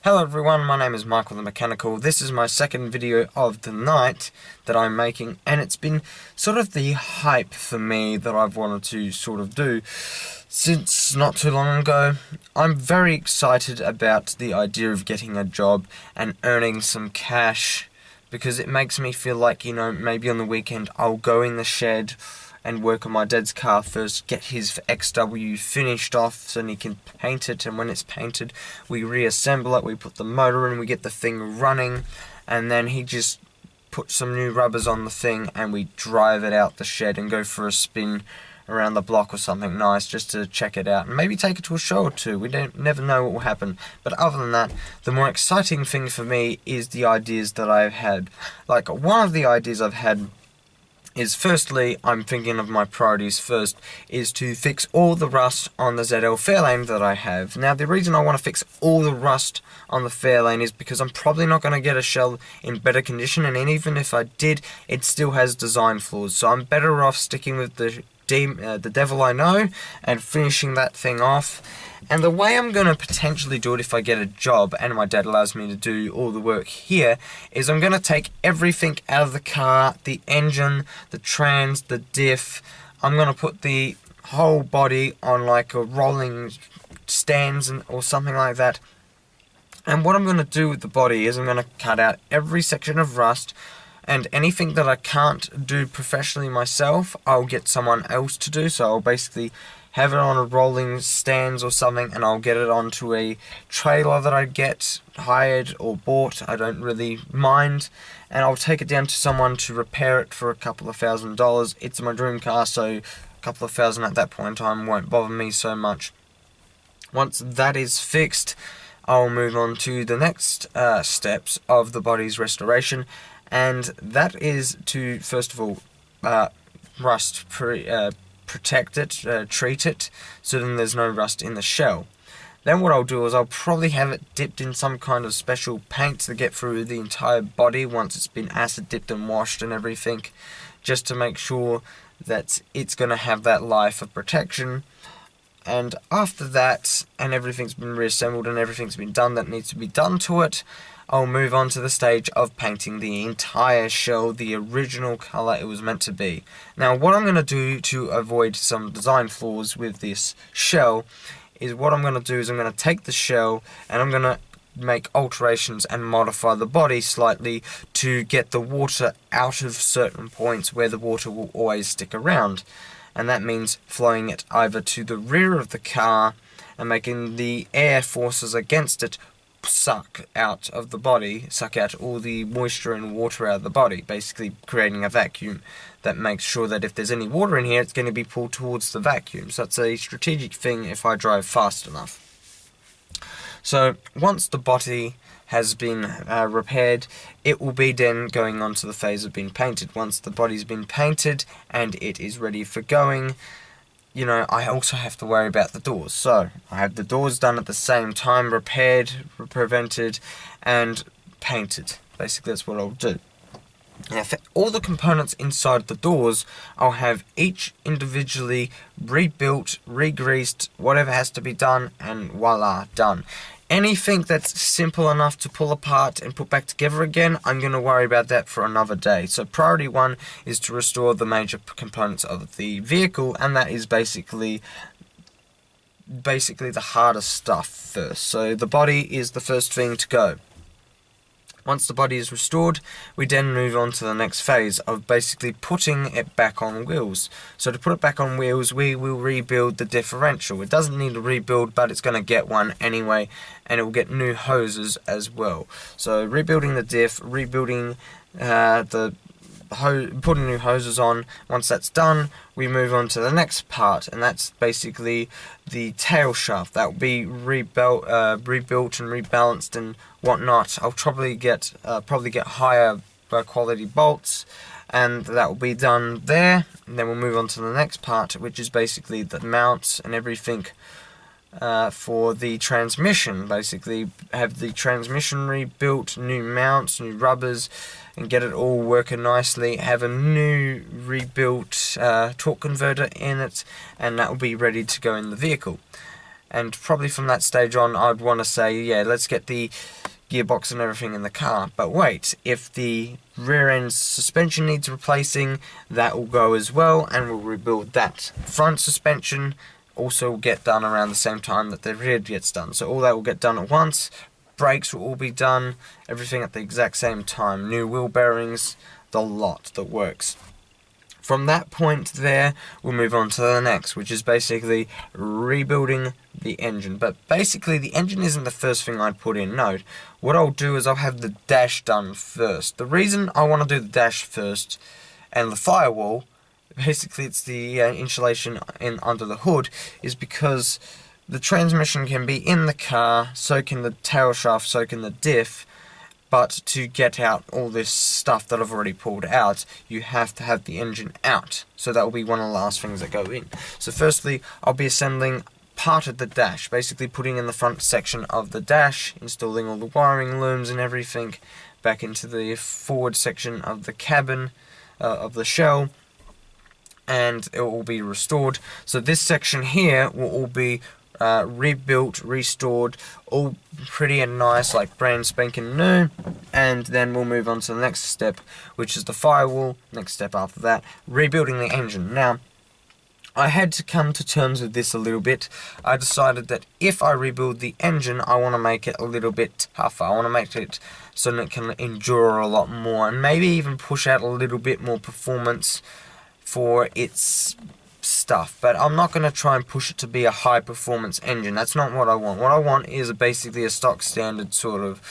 Hello everyone, my name is Michael the Mechanical. This is my second video of the night that I'm making, and it's been sort of the hype for me that I've wanted to sort of do since not too long ago. I'm very excited about the idea of getting a job and earning some cash, because it makes me feel like, maybe on the weekend I'll go in the shed and work on my dad's car first, get his XW finished off so he can paint it, and when it's painted we reassemble it, we put the motor in, we get the thing running, and then he just puts some new rubbers on the thing and we drive it out the shed and go for a spin around the block or something nice just to check it out and maybe take it to a show or two. We never know what will happen. But other than that, the more exciting thing for me is the ideas that I've had. Like, one of the ideas I've had is, firstly, I'm thinking of my priorities first, is to fix all the rust on the ZL Fairlane that I have. Now, the reason I want to fix all the rust on the Fairlane is because I'm probably not going to get a shell in better condition, and even if I did, it still has design flaws. So I'm better off sticking with the devil I know and finishing that thing off. And the way I'm going to potentially do it if I get a job and my dad allows me to do all the work here is I'm going to take everything out of the car, the engine, the trans, the diff. I'm going to put the whole body on like a rolling stands or something like that. And what I'm going to do with the body is I'm going to cut out every section of rust, and anything that I can't do professionally myself, I'll get someone else to do. So I'll basically have it on a rolling stands or something, and I'll get it onto a trailer that I get hired or bought, I don't really mind, and I'll take it down to someone to repair it for a couple of $1,000s. It's my dream car, so a couple of thousand at that point in time won't bother me so much. Once that is fixed, I'll move on to the next steps of the body's restoration, and that is to, first of all, protect it, treat it, so then there's no rust in the shell. Then what I'll do is I'll probably have it dipped in some kind of special paint to get through the entire body once it's been acid dipped and washed and everything, just to make sure that it's going to have that life of protection. And after that, and everything's been reassembled and everything's been done that needs to be done to it, I'll move on to the stage of painting the entire shell the original colour it was meant to be. Now, what I'm going to do to avoid some design flaws with this shell is I'm going to take the shell and I'm going to make alterations and modify the body slightly to get the water out of certain points where the water will always stick around. And that means flowing it either to the rear of the car and making the air forces against it suck out of the body, suck out all the moisture and water out of the body, basically creating a vacuum that makes sure that if there's any water in here, it's going to be pulled towards the vacuum. So that's a strategic thing if I drive fast enough. So once the body has been repaired, it will be then going on to the phase of being painted. Once the body's been painted and it is ready for going, I also have to worry about the doors. So I have the doors done at the same time, repaired, prevented, and painted. Basically, that's what I'll do. Now, for all the components inside the doors, I'll have each individually rebuilt, re-greased, whatever has to be done, and voila, done. Anything that's simple enough to pull apart and put back together again, I'm going to worry about that for another day. So priority one is to restore the major components of the vehicle, and that is basically the hardest stuff first. So the body is the first thing to go. Once the body is restored, we then move on to the next phase of basically putting it back on wheels. So to put it back on wheels, we will rebuild the differential. It doesn't need a rebuild, but it's going to get one anyway, and it will get new hoses as well. So rebuilding the diff, rebuilding putting new hoses on. Once that's done, we move on to the next part, and that's basically the tail shaft. That will be rebuilt and rebalanced and whatnot. I'll probably get higher quality bolts, and that will be done there. And then we'll move on to the next part, which is basically the mounts and everything for the transmission. Basically have the transmission rebuilt, new mounts, new rubbers, and get it all working nicely. Have a new rebuilt torque converter in it, and that will be ready to go in the vehicle. And probably from that stage on, I'd want to say, yeah, let's get the gearbox and everything in the car. But wait, if the rear end suspension needs replacing, that will go as well, and we'll rebuild that. Front suspension also will get done around the same time that the rear gets done. So all that will get done at once. Brakes will all be done, everything at the exact same time. New wheel bearings, the lot that works. From that point there, we'll move on to the next, which is basically rebuilding the engine. But basically, the engine isn't the first thing I'd put in. No, what I'll do is I'll have the dash done first. The reason I want to do the dash first and the firewall, basically it's the insulation under the hood, is because the transmission can be in the car, so can the tail shaft, so can the diff. But to get out all this stuff that I've already pulled out, you have to have the engine out. So that will be one of the last things that go in. So firstly, I'll be assembling part of the dash, basically putting in the front section of the dash, installing all the wiring looms and everything back into the forward section of the cabin, of the shell, and it will all be restored. So this section here will all be rebuilt, restored, all pretty and nice, like brand spanking new. And then we'll move on to the next step, which is the firewall. Next step after that, rebuilding the engine. Now, I had to come to terms with this a little bit. I decided that if I rebuild the engine, I want to make it a little bit tougher. I want to make it so that it can endure a lot more, and maybe even push out a little bit more performance for its stuff. But I'm not going to try and push it to be a high performance engine. That's not what I want. What I want is basically a stock standard sort of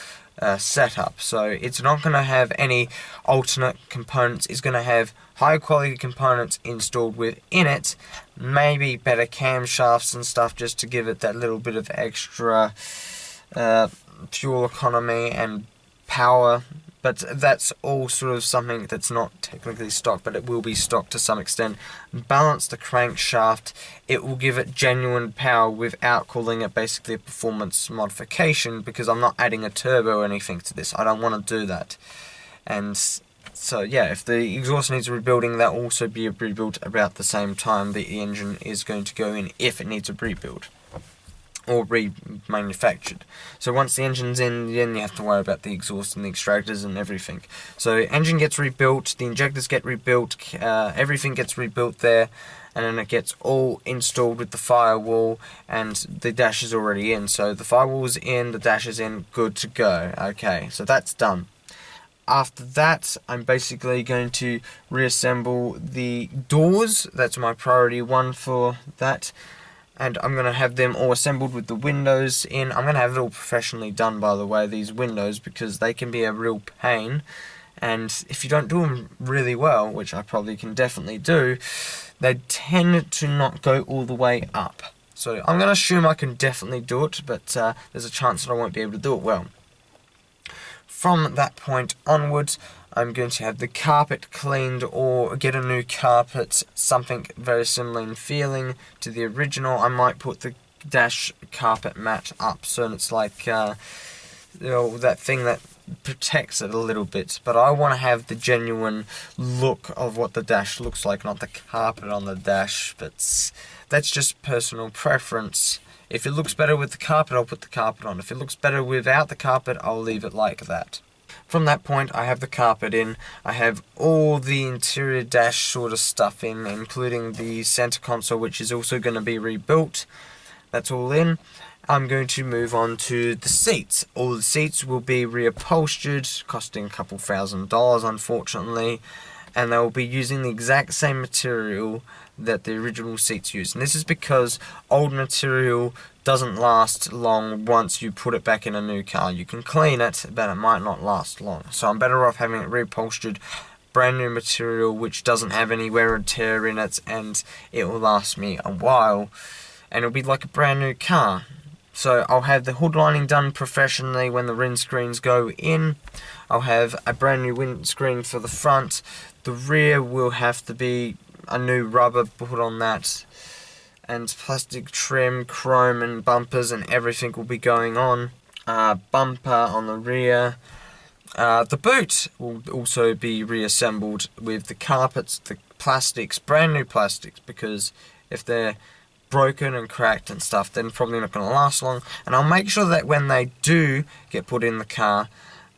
setup. So it's not going to have any alternate components. It's going to have high quality components installed within it, maybe better camshafts and stuff, just to give it that little bit of extra fuel economy and power. But that's all sort of something that's not technically stock, but it will be stock to some extent. Balance the crankshaft. It will give it genuine power without calling it basically a performance modification, because I'm not adding a turbo or anything to this. I don't want to do that. And so yeah, if the exhaust needs rebuilding, that will also be rebuilt about the same time the engine is going to go in, if it needs a rebuild or remanufactured. So once the engine's in, then you have to worry about the exhaust and the extractors and everything. So engine gets rebuilt, the injectors get rebuilt, everything gets rebuilt there, and then it gets all installed with the firewall, and the dash is already in. So the firewall's in, the dash is in, good to go. Okay, so that's done. After that, I'm basically going to reassemble the doors. That's my priority one for that. And I'm going to have them all assembled with the windows in. I'm going to have it all professionally done, by the way, these windows, because they can be a real pain. And if you don't do them really well, which I probably can definitely do, they tend to not go all the way up. So I'm going to assume I can definitely do it, but there's a chance that I won't be able to do it well. From that point onwards, I'm going to have the carpet cleaned or get a new carpet, something very similar in feeling to the original. I might put the dash carpet mat up so it's like that thing that protects it a little bit. But I want to have the genuine look of what the dash looks like, not the carpet on the dash. But that's just personal preference. If it looks better with the carpet, I'll put the carpet on. If it looks better without the carpet, I'll leave it like that. From that point, I have the carpet in. I have all the interior dash sort of stuff in, including the center console, which is also going to be rebuilt. That's all in. I'm going to move on to the seats. All the seats will be reupholstered, costing a couple $1,000s, unfortunately. And they will be using the exact same material that the original seats use. And this is because old material doesn't last long once you put it back in a new car. You can clean it, but it might not last long. So I'm better off having it reupholstered, brand new material which doesn't have any wear and tear in it, and it will last me a while. And it'll be like a brand new car. So I'll have the hood lining done professionally when the windscreens go in. I'll have a brand new windscreen for the front. The rear will have to be a new rubber put on that, and plastic trim, chrome and bumpers and everything will be going on. Bumper on the rear. The boot will also be reassembled with the carpets, the plastics, brand new plastics, because if they're broken and cracked and stuff, then probably not going to last long. And I'll make sure that when they do get put in the car,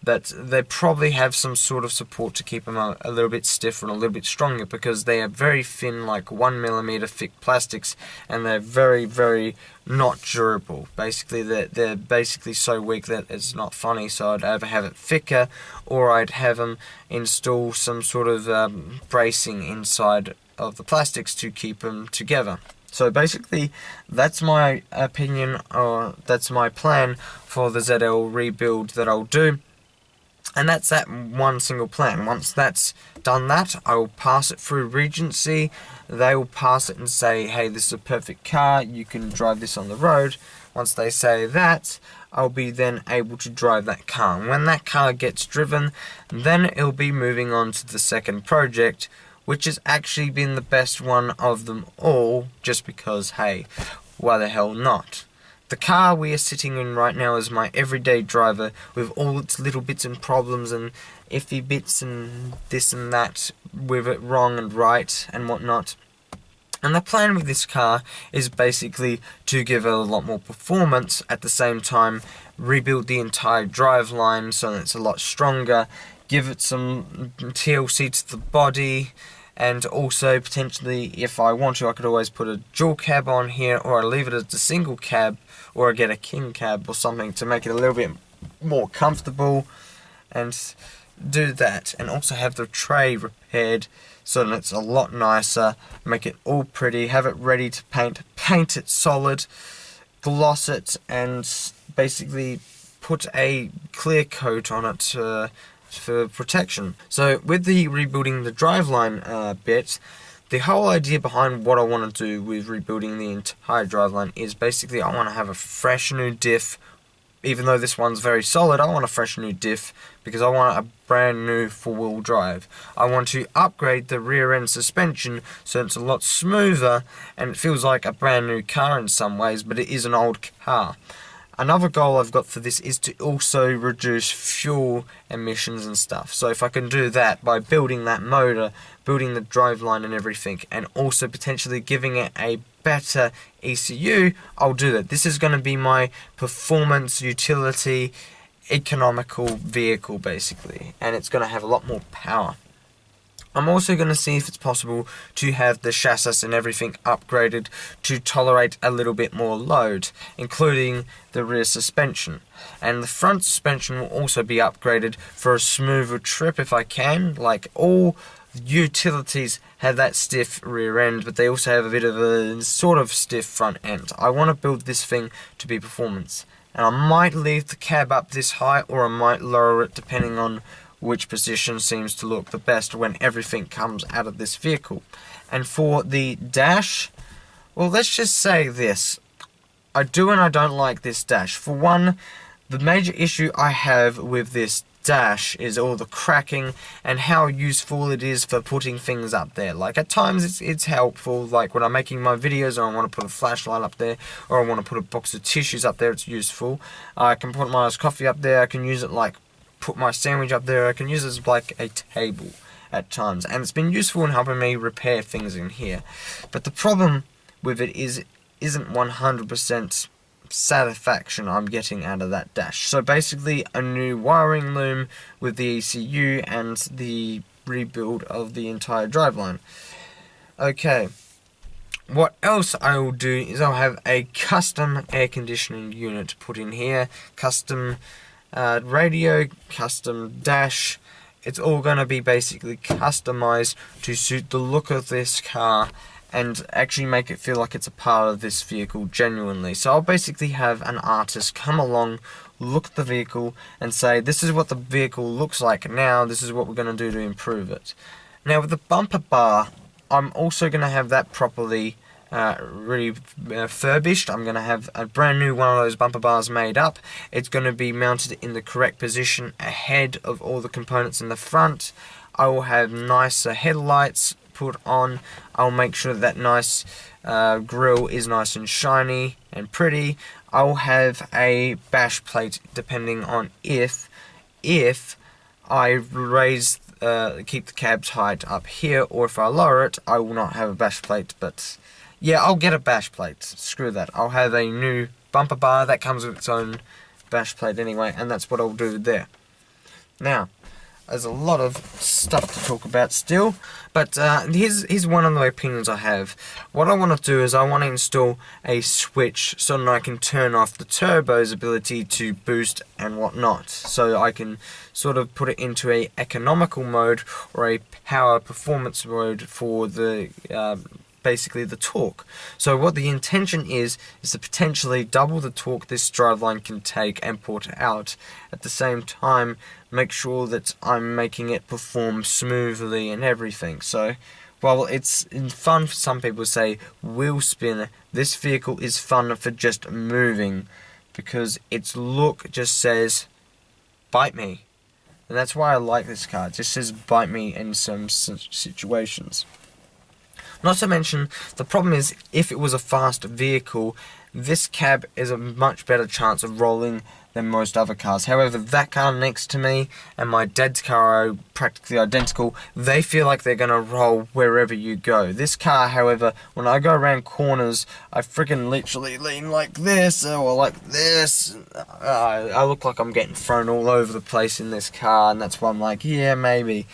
that they probably have some sort of support to keep them a little bit stiffer and a little bit stronger, because they are very thin, like 1mm thick plastics, and they're very, very not durable. Basically, they're basically so weak that it's not funny, so I'd either have it thicker, or I'd have them install some sort of bracing inside of the plastics to keep them together. So basically, that's my opinion, or that's my plan for the ZL rebuild that I'll do. And that's that one single plan. Once that's done that, I will pass it through Regency. They will pass it and say, hey, this is a perfect car, you can drive this on the road. Once they say that, I'll be then able to drive that car. And when that car gets driven, then it'll be moving on to the second project, which has actually been the best one of them all, just because, hey, why the hell not? The car we are sitting in right now is my everyday driver, with all its little bits and problems and iffy bits and this and that with it wrong and right and whatnot. And the plan with this car is basically to give it a lot more performance, at the same time rebuild the entire driveline so that it's a lot stronger, give it some TLC to the body, and also potentially, if I want to, I could always put a dual cab on here, or I leave it as a single cab, or I get a king cab or something to make it a little bit more comfortable, and do that. And also have the tray repaired so that it's a lot nicer, make it all pretty, have it ready to paint it solid, gloss it, and basically put a clear coat on it for protection. So with the rebuilding the driveline bit, the whole idea behind what I want to do with rebuilding the entire driveline is basically I want to have a fresh new diff. Even though this one's very solid, I want a fresh new diff because I want a brand new four-wheel drive. I want to upgrade the rear end suspension so it's a lot smoother and it feels like a brand new car in some ways, but it is an old car. Another goal I've got for this is to also reduce fuel emissions and stuff. So if I can do that by building that motor, building the driveline and everything, and also potentially giving it a better ECU, I'll do that. This is going to be my performance, utility, economical vehicle basically, and it's going to have a lot more power. I'm also going to see if it's possible to have the chassis and everything upgraded to tolerate a little bit more load, including the rear suspension. And the front suspension will also be upgraded for a smoother trip if I can. Like, all utilities have that stiff rear end, but they also have a bit of a sort of stiff front end. I want to build this thing to be performance. And I might leave the cab up this high, or I might lower it depending on which position seems to look the best when everything comes out of this vehicle. And for the dash, well, let's just say this. I do and I don't like this dash. For one, the major issue I have with this dash is all the cracking and how useful it is for putting things up there. Like, at times it's helpful, like when I'm making my videos and I want to put a flashlight up there, or I want to put a box of tissues up there, it's useful. I can put my iced coffee up there, I can use it like put my sandwich up there, I can use it as like a table at times, and it's been useful in helping me repair things in here. But the problem with it isn't 100% satisfaction I'm getting out of that dash. So basically a new wiring loom with the ECU and the rebuild of the entire driveline. Okay, what else I will do is I'll have a custom air conditioning unit put in here, custom radio, custom dash. It's all going to be basically customized to suit the look of this car and actually make it feel like it's a part of this vehicle genuinely. So I'll basically have an artist come along, look at the vehicle and say, this is what the vehicle looks like now, this is what we're going to do to improve it. Now with the bumper bar, I'm also going to have that properly refurbished. I'm going to have a brand new one of those bumper bars made up. It's going to be mounted in the correct position ahead of all the components in the front. I will have nicer headlights put on. I'll make sure that nice grille is nice and shiny and pretty. I'll have a bash plate depending on if I raise keep the cab's height up here, or if I lower it, I will not have a bash plate. But Yeah, I'll get a bash plate. Screw that. I'll have a new bumper bar that comes with its own bash plate anyway, and that's what I'll do there. Now, there's a lot of stuff to talk about still, but here's one of the opinions I have. What I want to do is I want to install a switch so that I can turn off the turbo's ability to boost and whatnot. So I can sort of put it into a economical mode or a power performance mode for the basically the torque. So what the intention is to potentially double the torque this driveline can take and put out. At the same time, make sure that I'm making it perform smoothly and everything. So while it's fun for some people to say wheel spin, this vehicle is fun for just moving because its look just says bite me. And that's why I like this car. It just says bite me in some situations. Not to mention, the problem is, if it was a fast vehicle, this cab is a much better chance of rolling than most other cars. However, that car next to me and my dad's car are practically identical. They feel like they're going to roll wherever you go. This car, however, when I go around corners, I freaking literally lean like this or like this. I look like I'm getting thrown all over the place in this car, and that's why I'm like, yeah, maybe.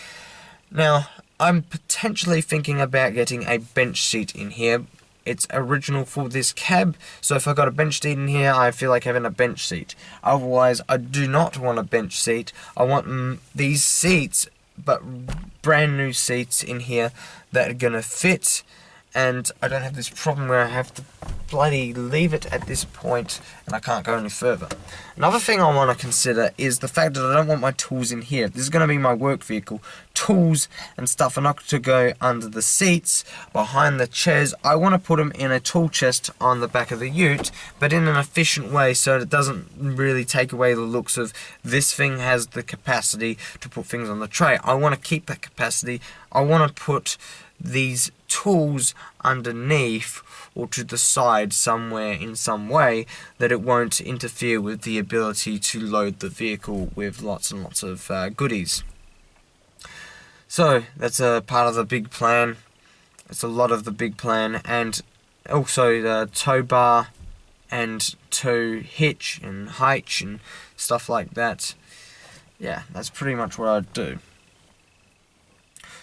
Now, I'm potentially thinking about getting a bench seat in here. It's original for this cab, so if I got a bench seat in here, I feel like having a bench seat. Otherwise, I do not want a bench seat. I want these seats, but brand new seats in here that are gonna fit, and I don't have this problem where I have to bloody leave it at this point and I can't go any further. Another thing I want to consider is the fact that I don't want my tools in here. This is going to be my work vehicle. Tools and stuff are not to go under the seats, behind the chairs. I want to put them in a tool chest on the back of the ute, but in an efficient way so it doesn't really take away the looks of this thing has the capacity to put things on the tray. I want to keep that capacity. I want to put these tools underneath or to the side somewhere in some way that it won't interfere with the ability to load the vehicle with lots and lots of goodies. So that's a part of the big plan. It's a lot of the big plan, and also the tow bar and tow hitch and height and stuff like that. Yeah, that's pretty much what I'd do.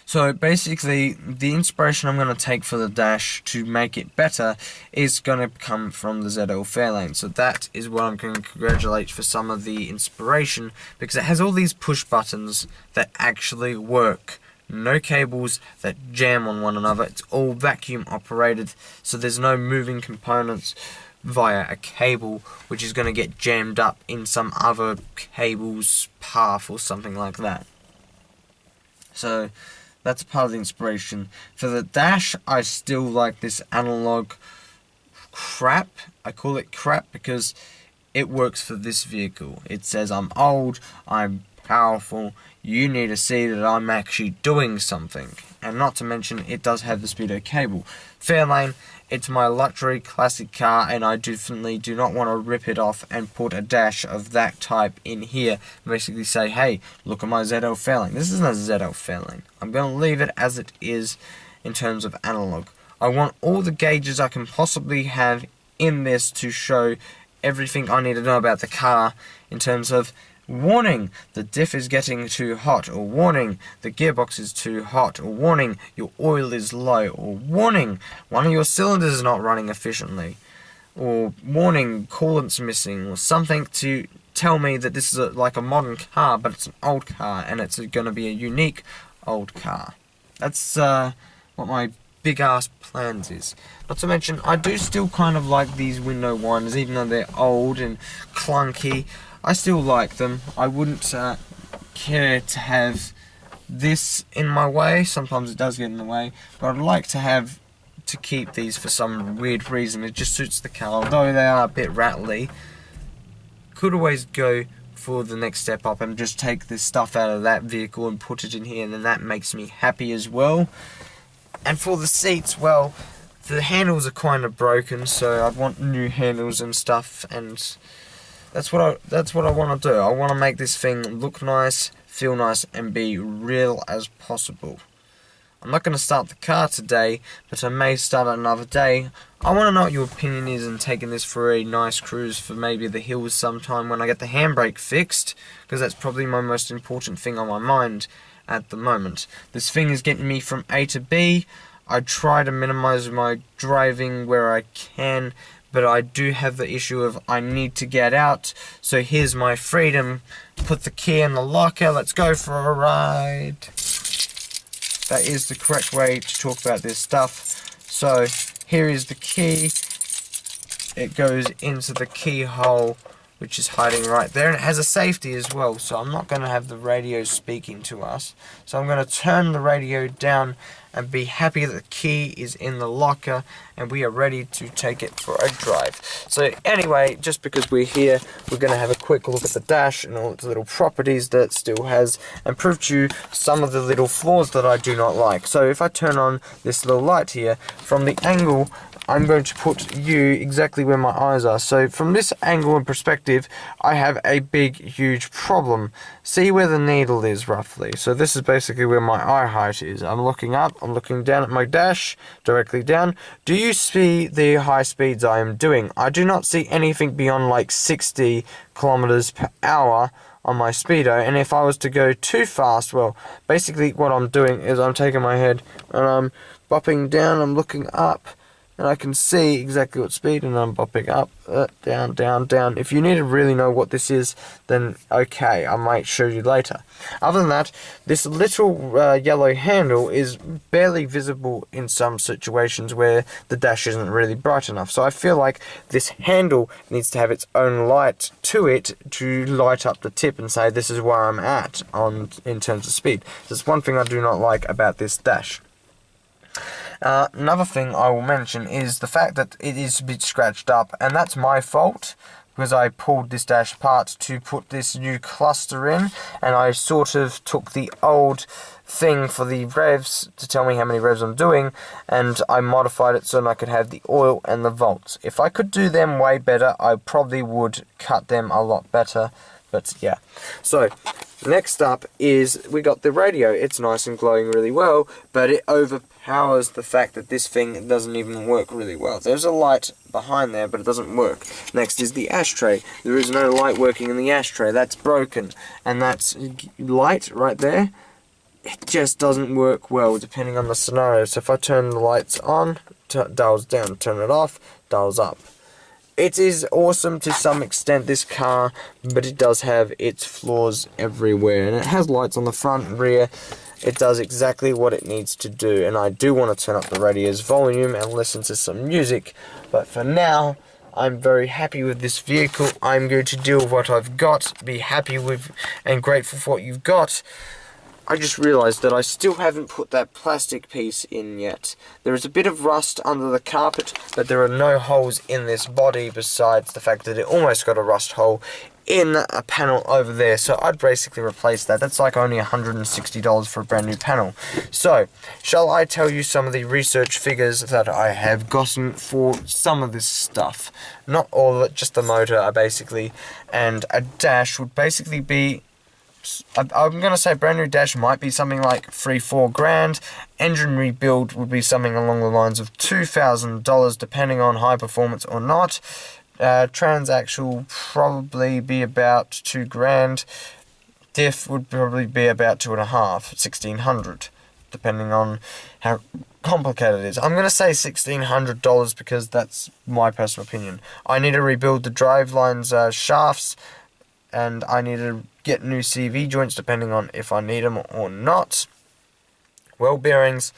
So basically, the inspiration I'm going to take for the dash to make it better is going to come from the ZL Fairlane. So that is what I'm going to congratulate for some of the inspiration, because it has all these push buttons that actually work. No cables that jam on one another. It's all vacuum operated, so there's no moving components via a cable which is going to get jammed up in some other cable's path or something like that. So that's part of the inspiration. For the dash, I still like this analog crap. I call it crap because it works for this vehicle. It says I'm old, I'm powerful, you need to see that I'm actually doing something. And not to mention, it does have the speedo cable. Fairlane, it's my luxury classic car, and I definitely do not want to rip it off and put a dash of that type in here. Basically say, hey, look at my ZL Fairlane. This isn't a ZL Fairlane. I'm going to leave it as it is in terms of analog. I want all the gauges I can possibly have in this to show everything I need to know about the car in terms of warning, the diff is getting too hot, or warning, the gearbox is too hot, or warning, your oil is low, or warning, one of your cylinders is not running efficiently, or warning, coolant's missing, or something to tell me that this is like a modern car, but it's an old car, and it's going to be a unique old car. That's what my big ass plans is. Not to mention, I do still kind of like these window winders, even though they're old and clunky. I still like them. I wouldn't care to have this in my way. Sometimes it does get in the way, but I'd like to keep these for some weird reason. It just suits the car, although they are a bit rattly. Could always go for the next step up and just take this stuff out of that vehicle and put it in here, and then that makes me happy as well. And for the seats, well, the handles are kind of broken, so I'd want new handles and stuff, and that's what I want to do. I want to make this thing look nice, feel nice, and be real as possible. I'm not going to start the car today, but I may start it another day. I want to know what your opinion is in taking this for a nice cruise for maybe the hills sometime when I get the handbrake fixed, because that's probably my most important thing on my mind at the moment. This thing is getting me from A to B. I try to minimize my driving where I can, but I do have the issue of I need to get out. So here's my freedom. Put the key in the locker. Let's go for a ride. That is the correct way to talk about this stuff. So here is the key. It goes into the keyhole, which is hiding right there, and it has a safety as well, so I'm not going to have the radio speaking to us. So I'm going to turn the radio down and be happy that the key is in the locker and we are ready to take it for a drive. So anyway, just because we're here, we're going to have a quick look at the dash and all its little properties that it still has, and prove to you some of the little flaws that I do not like. So if I turn on this little light here, from the angle, I'm going to put you exactly where my eyes are. So from this angle and perspective, I have a big, huge problem. See where the needle is roughly. So this is basically where my eye height is. I'm looking up, I'm looking down at my dash, directly down. Do you see the high speeds I am doing? I do not see anything beyond like 60 kilometers per hour on my speedo, and if I was to go too fast, well, basically what I'm doing is I'm taking my head and I'm bopping down, I'm looking up, and I can see exactly what speed, and I'm bopping up, down, down, down. If you need to really know what this is, then okay, I might show you later. Other than that, this little yellow handle is barely visible in some situations where the dash isn't really bright enough. So I feel like this handle needs to have its own light to it to light up the tip and say this is where I'm at in terms of speed. That's one thing I do not like about this dash. Another thing I will mention is the fact that it is a bit scratched up, and that's my fault because I pulled this dash apart to put this new cluster in, and I sort of took the old thing for the revs to tell me how many revs I'm doing, and I modified it so that I could have the oil and the volts. If I could do them way better, I probably would cut them a lot better, but yeah. So next up is we got the radio. It's nice and glowing really well, but it overpowers the fact that this thing doesn't even work really well. There's a light behind there, but it doesn't work. Next is the ashtray. There is no light working in the ashtray. That's broken, and that's light right there. It just doesn't work well depending on the scenario. So if I turn the lights on, dials down, turn it off, dials up. It is awesome to some extent, this car, but it does have its flaws everywhere. And it has lights on the front and rear. It does exactly what it needs to do. And I do want to turn up the radio's volume and listen to some music. But for now, I'm very happy with this vehicle. I'm going to deal with what I've got, be happy with and grateful for what you've got. I just realised that I still haven't put that plastic piece in yet. There is a bit of rust under the carpet, but there are no holes in this body besides the fact that it almost got a rust hole in a panel over there. So I'd basically replace that. That's like only $160 for a brand new panel. So, shall I tell you some of the research figures that I have gotten for some of this stuff? Not all of it, just the motor basically. And a dash would basically be, I'm going to say brand new dash might be something like $3-4 grand. Engine rebuild would be something along the lines of $2,000 depending on high performance or not. Transaxle probably be about $2 grand. Diff would probably be about $2.5, $1,600, depending on how complicated it is. I'm going to say $1,600 because that's my personal opinion. I need to rebuild the drivelines shafts, and I need to get new CV joints depending on if I need them or not. Well bearings,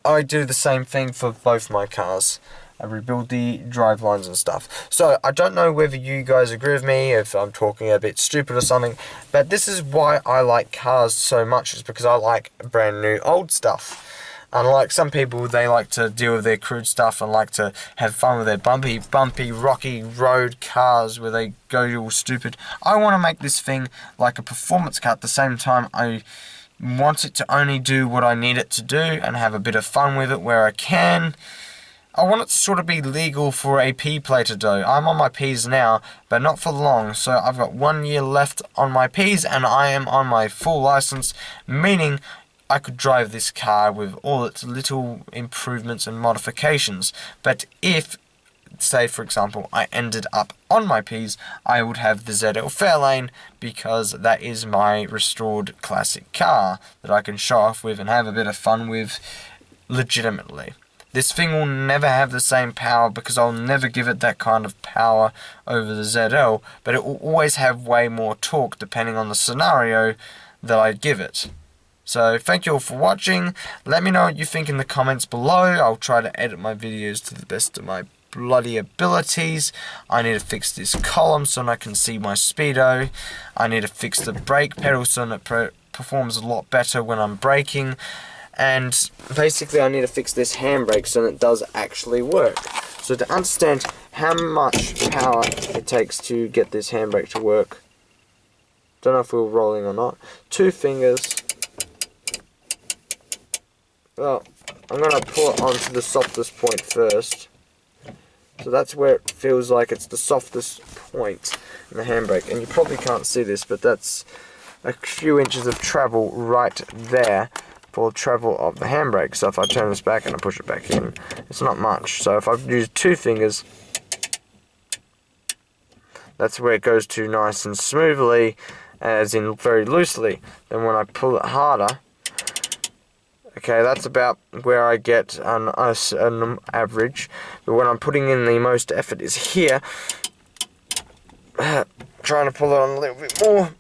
I do the same thing for both my cars. I rebuild the drive lines and stuff. So I don't know whether you guys agree with me, if I'm talking a bit stupid or something, but this is why I like cars so much, is because I like brand new old stuff. Unlike some people, they like to deal with their crude stuff and like to have fun with their bumpy, rocky road cars where they go all stupid. I want to make this thing like a performance car at the same time. I want it to only do what I need it to do and have a bit of fun with it where I can. I want it to sort of be legal for a P plater though. I'm on my Ps now, but not for long. So I've got 1 year left on my Ps and I am on my full license, meaning I could drive this car with all its little improvements and modifications. But if, say for example, I ended up on my P's, I would have the ZL Fairlane, because that is my restored classic car that I can show off with and have a bit of fun with legitimately. This thing will never have the same power because I'll never give it that kind of power over the ZL, but it will always have way more torque depending on the scenario that I give it. So thank you all for watching. Let me know what you think in the comments below. I'll try to edit my videos to the best of my bloody abilities. I need to fix this column so I can see my speedo. I need to fix the brake pedal so it performs a lot better when I'm braking. And basically I need to fix this handbrake so that it does actually work. So to understand how much power it takes to get this handbrake to work, don't know if we were rolling or not, 2 fingers. Well, I'm going to pull it onto the softest point first. So that's where it feels like it's the softest point in the handbrake. And you probably can't see this, but that's a few inches of travel right there for travel of the handbrake. So if I turn this back and I push it back in, it's not much. So if I use 2 fingers, that's where it goes to nice and smoothly, as in very loosely. Then when I pull it harder, okay, that's about where I get an average. But when I'm putting in the most effort is here, trying to pull it on a little bit more.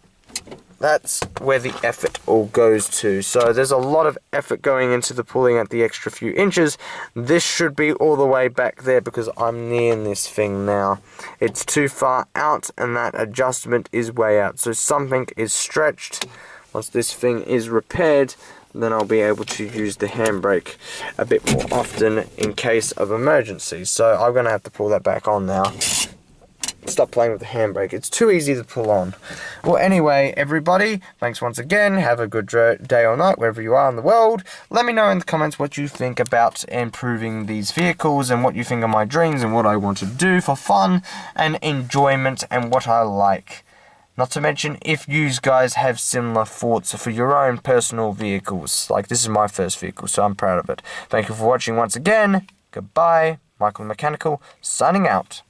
That's where the effort all goes to. So there's a lot of effort going into the pulling at the extra few inches. This should be all the way back there because I'm near this thing now. It's too far out and that adjustment is way out. So something is stretched. Once this thing is repaired, then I'll be able to use the handbrake a bit more often in case of emergency. So I'm going to have to pull that back on now. Stop playing with the handbrake. It's too easy to pull on. Well, anyway, everybody, thanks once again. Have a good day or night, wherever you are in the world. Let me know in the comments what you think about improving these vehicles and what you think of my dreams and what I want to do for fun and enjoyment and what I like. Not to mention, if you guys have similar thoughts for your own personal vehicles. Like, this is my first vehicle, so I'm proud of it. Thank you for watching once again. Goodbye. Michael the Mechanical, signing out.